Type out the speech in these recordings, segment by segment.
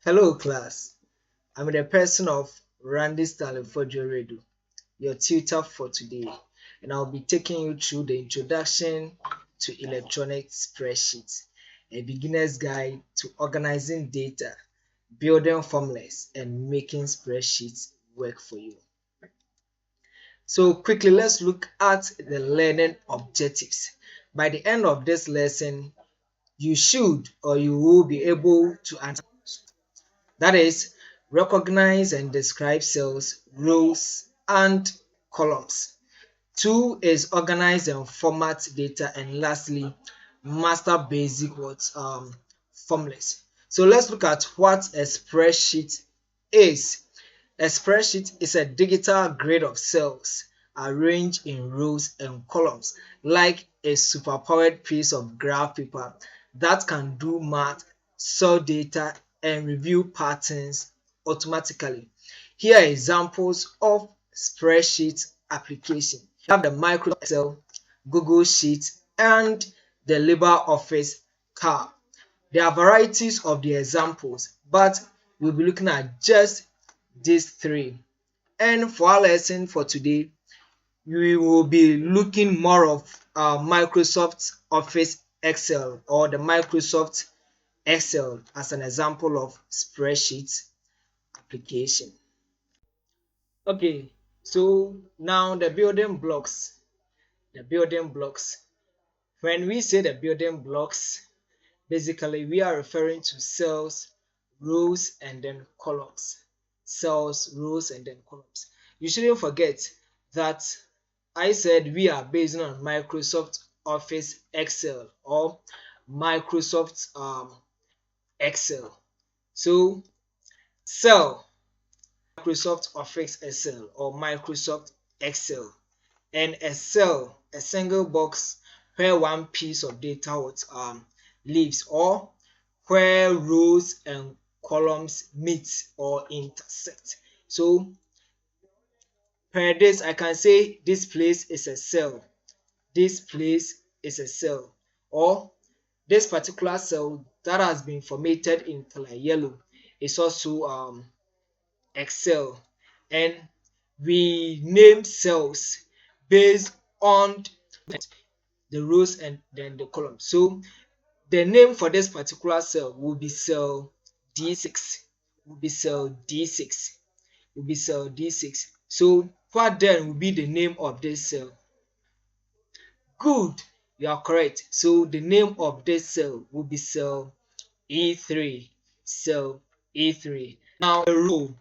Hello class, I'm the person of Randy Stanley Redu, your tutor for today, and I'll be taking you through the introduction to electronic spreadsheets, a beginner's guide to organizing data, building formulas, and making spreadsheets work for you. So quickly, let's look at the learning objectives. By the end of this lesson, you should or you will be able to answer. That is, recognize and describe cells, rows, and columns. Two is organize and format data, and lastly, master basic formulas. So let's look at what a spreadsheet is. A spreadsheet is a digital grid of cells arranged in rows and columns, like a superpowered piece of graph paper that can do math, sort data, and review patterns automatically. Here are examples of spreadsheet application. You have the Microsoft Excel, Google Sheet, and the LibreOffice Calc. There are varieties of the examples, but we'll be looking at just these three. And for our lesson for today, we will be looking more of Microsoft Office Excel or the Microsoft Excel as an example of spreadsheet application. Okay, so now the building blocks. The building blocks. When we say the building blocks, basically we are referring to cells, rows, and then columns. Cells, rows, and then columns. You shouldn't forget that I said we are based on Microsoft Office Excel or Microsoft Excel. So cell, Microsoft Office Excel or Microsoft Excel, and a cell, a single box where one piece of data lives, or where rows and columns meet or intersect. So per this I can say this place is a cell, this place is a cell, or this particular cell that has been formatted in color yellow is also Excel. And we name cells based on the rows and then the columns. So the name for this particular cell will be cell D6, will be cell D6, will be cell D6. So what then will be the name of this cell? Good, you are correct. So the name of this cell will be cell E3, cell E3. Now a row.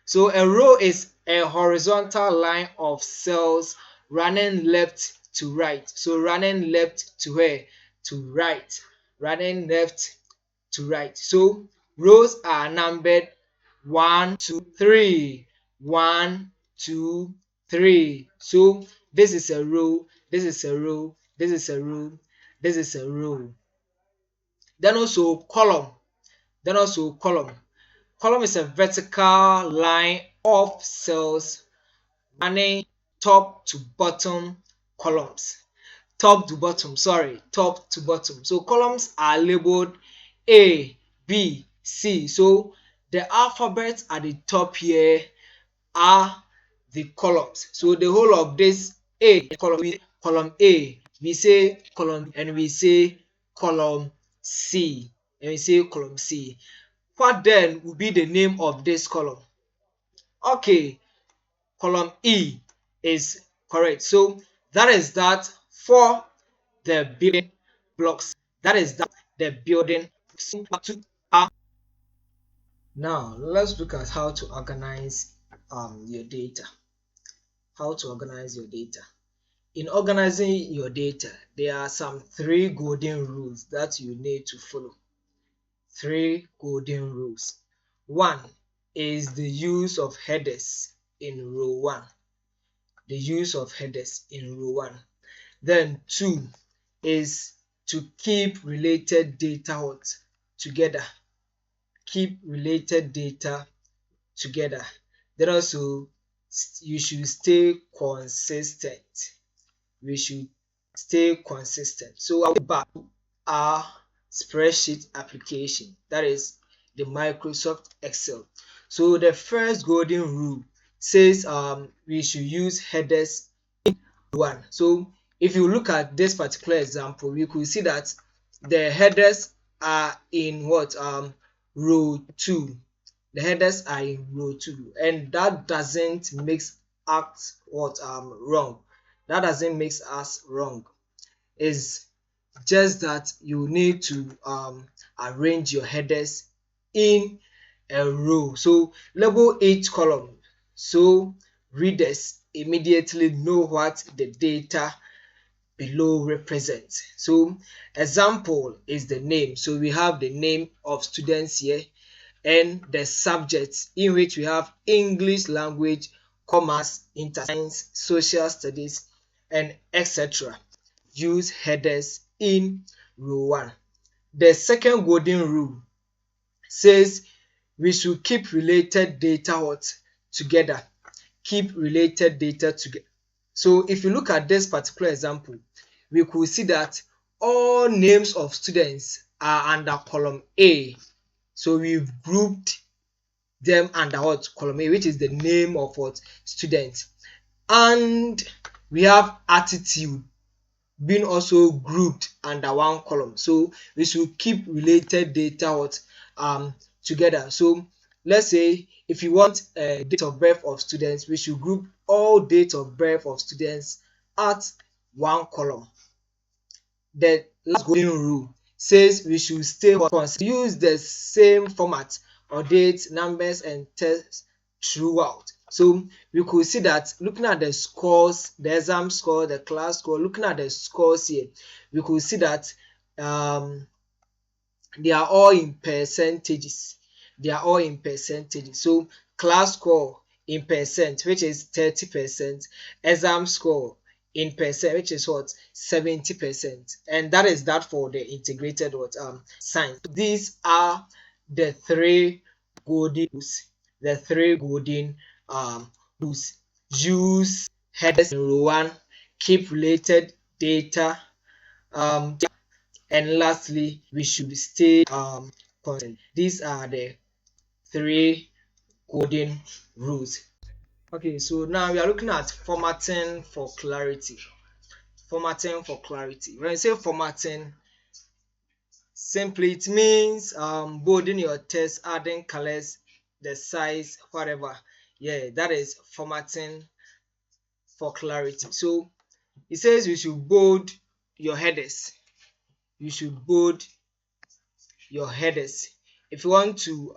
So a row is a horizontal line of cells running left to right. So running left to where? To right. Running left to right. So rows are numbered 1, 2, 3. 1, 2, 3. So this is a row, this is a row, this is a row, this is a row. Then also column. Then also column. Column is a vertical line of cells running top to bottom columns. Top to bottom, sorry, top to bottom. So columns are labeled A, B, C. So the alphabet at the top here are the columns. So the whole of this A column A, we say column, and we say column C, and we say column C. What then will be the name of this column? Okay, column E is correct. So that is that for the building blocks. That is that the building. Now let's look at how to organize your data. How to organize your data. In organizing your data, there are some three golden rules that you need to follow. Three golden rules. One is the use of headers in row 1. The use of headers in row 1. Then 2 is to keep related data together. Keep related data together. Then also you should stay consistent. We should stay consistent. So I'll go back to our spreadsheet application. That is, the Microsoft Excel. So the first golden rule says we should use headers one. So if you look at this particular example, we could see that the headers are in what row 2. The headers are in row 2, and that doesn't make us what wrong. That doesn't make us wrong. It's just that you need to arrange your headers in a row. So label each column so readers immediately know what the data below represents. So example is the name. So we have the name of students here, and the subjects in which we have English language, commerce, interscience, social studies, and etc. Use headers in row 1. The second golden rule says we should keep related data together. Keep related data together. So if you look at this particular example, we could see that all names of students are under column A. So we've grouped them under what column A, which is the name of what student. And we have attitude being also grouped under one column. So we should keep related data together. So let's say if you want a date of birth of students, we should group all date of birth of students at one column. The last golden rule says we should stay consistent, use the same format or dates, numbers, and text throughout. So we could see that looking at the scores, the exam score, the class score, looking at the scores here, we could see that um, they are all in percentages. They are all in percentages. So class score in percent, which is 30%, exam score in percent, which is what 70%, and that is that for the integrated science. These are the three golden rules. The three golden rules. Use headers in row 1, keep related data, and lastly we should stay consistent. These are the three golden rules. Okay, so now we are looking at formatting for clarity. Formatting for clarity. When I say formatting, simply it means bolding your text, adding colors, the size, whatever. Yeah, that is formatting for clarity. So it says you should bold your headers. You should bold your headers. If you want to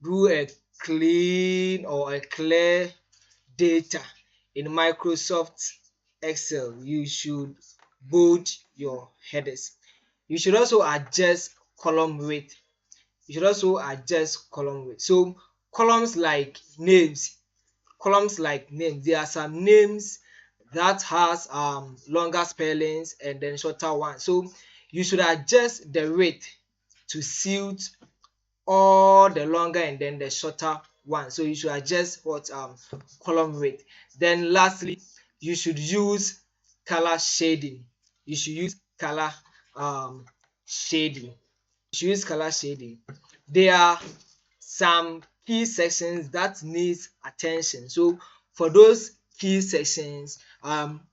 do a clean or a clear data in Microsoft Excel, you should bold your headers. You should also adjust column width. You should also adjust column width. So columns like names, there are some names that has longer spellings and then shorter ones. So you should adjust the width to suit all the longer and then the shorter one. So you should adjust what column width. Then lastly, you should use color shading. You should use color shading. You should use color shading. There are some key sections that needs attention. So for those key sections,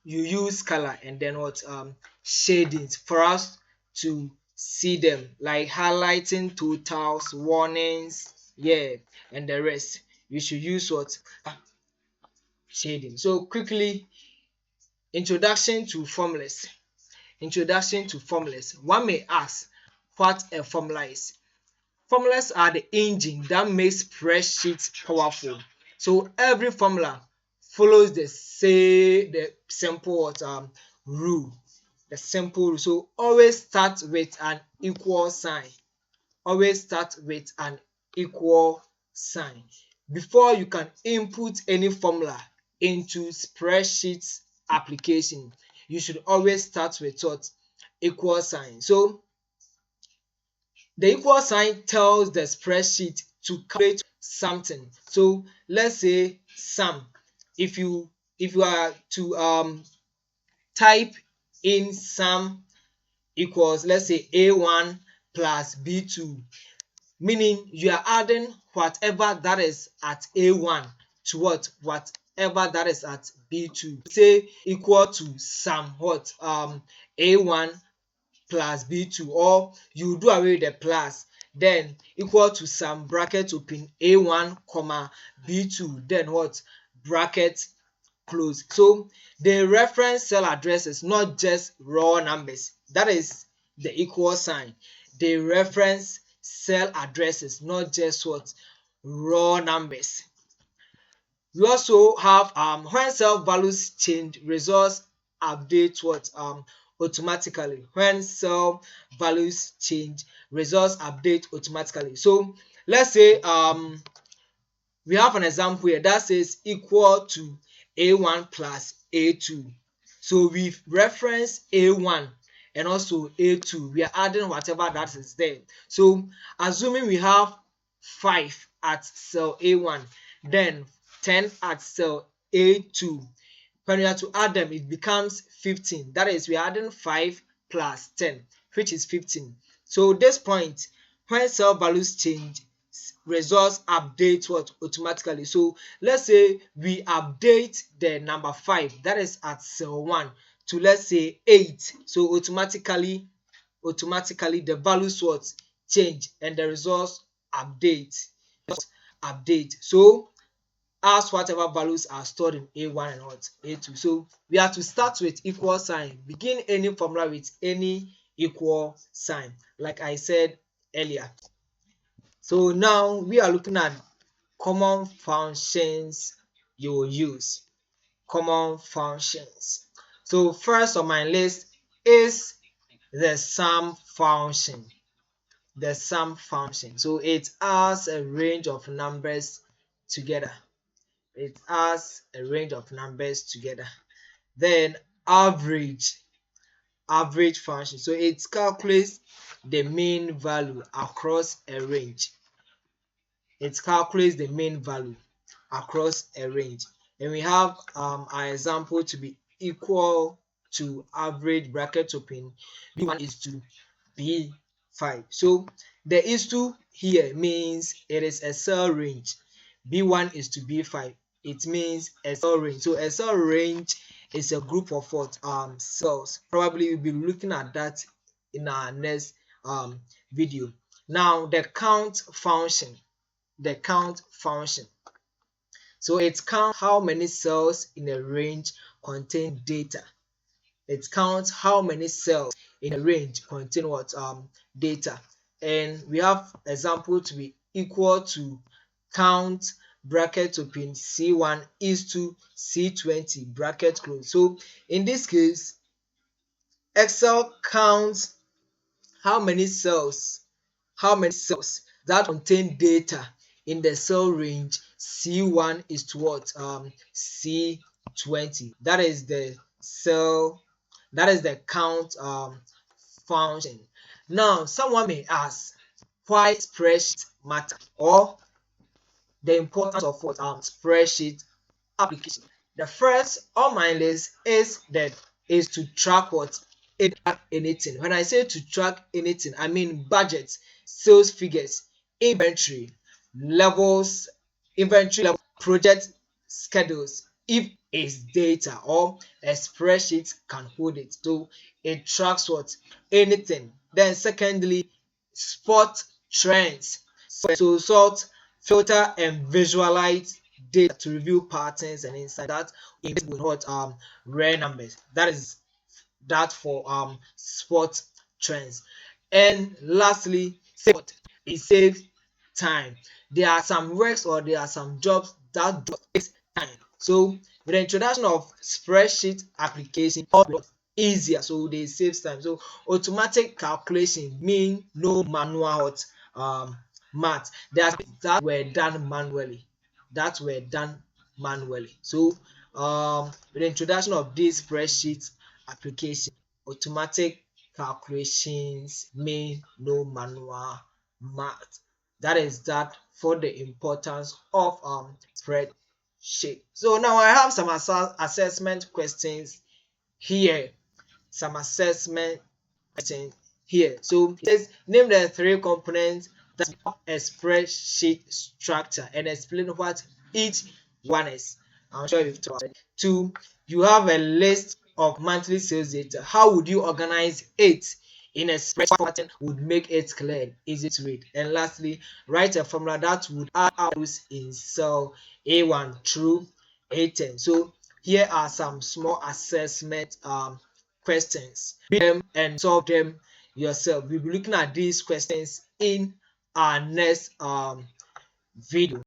you use color and then what shadings for us to see them, like highlighting, totals, warnings, yeah, and the rest. You should use what shading. So quickly, introduction to formulas. Introduction to formulas. One may ask what a formula is. Formulas are the engine that makes spreadsheets powerful. So every formula follows the simple rule. The simple rule. So always start with an equal sign. Always start with an equal sign. Before you can input any formula into spreadsheet application, you should always start with what? Equal sign. So the equal sign tells the spreadsheet to calculate something. So let's say sum. If you are to type in sum equals, let's say a1 plus B2, meaning you are adding whatever that is at A1 to whatever that is at B2. Say equal to sum A1 plus B2, or you do away with the plus, then equal to sum bracket open A1 comma B2, then bracket close. So they reference cell addresses, not just raw numbers. That is the equal sign. They reference cell addresses, not just raw numbers. We also have when cell values change, results update automatically. When cell values change, results update automatically. So let's say we have an example here that says equal to A1 plus A2. So we've referenced A1 and also A2. We are adding whatever that is there. So assuming we have 5 at cell A1, then 10 at cell A2. When we have to add them, it becomes 15. That is, we are adding 5 plus 10, which is 15. So this point, when cell values change, results update automatically. So let's say we update the number 5 that is at cell 1 to, let's say, 8. So automatically the values change and the results update. So as whatever values are stored in A1 and A2. So we have to start with equal sign. Begin any formula with any equal sign, like I said earlier. So now we are looking at common functions you will use. Common functions. So first on my list is the sum function. The sum function. So it has a range of numbers together. It has a range of numbers together. Then average function. So it calculates the mean value across a range. It calculates the mean value across a range. And we have our example to be equal to average bracket open B1 is to B5. So the is to here means it is a cell range. B1 is to B5. It means a cell range. So a cell range is a group of cells. Probably we'll be looking at that in our next video. Now the count function. The count function. So it counts how many cells in a range contain data. It counts how many cells in a range contain data. And we have example to be equal to count bracket open C1 is to C20 bracket close. So in this case, Excel counts how many cells that contain data in the cell range C1 is to C20. That is the count function. Now someone may ask why spreadsheet matter, or the importance of spreadsheet application. The first on my list is to track anything. When I say to track anything, I mean budgets, sales figures, inventory levels, project schedules. If it's data or a spreadsheet can hold it, so it tracks anything. Then secondly, spot trends. So sort, filter and visualize data to review patterns and insight that with rare numbers. That is that for spot trends. And lastly, it saves time. There are some works or there are some jobs that takes time. So with the introduction of spreadsheet application, easier, so they save time. So automatic calculation mean no manual math. There are that were done manually. So with the introduction of this spreadsheet application, automatic calculations mean no manual math. That is that for the importance of spreadsheet. So now I have some assessment questions here. Some assessment questions here. So it says name the three components that have a spreadsheet structure and explain what each one is. I'm sure you've talked about it. Two, you have a list of monthly sales data. How would you organize it in a spreadsheet pattern would make it clear and easy to read? And lastly, write a formula that would add values in cell A1 through A10. So here are some small assessment questions. Read them and solve them yourself. We'll be looking at these questions in our next video.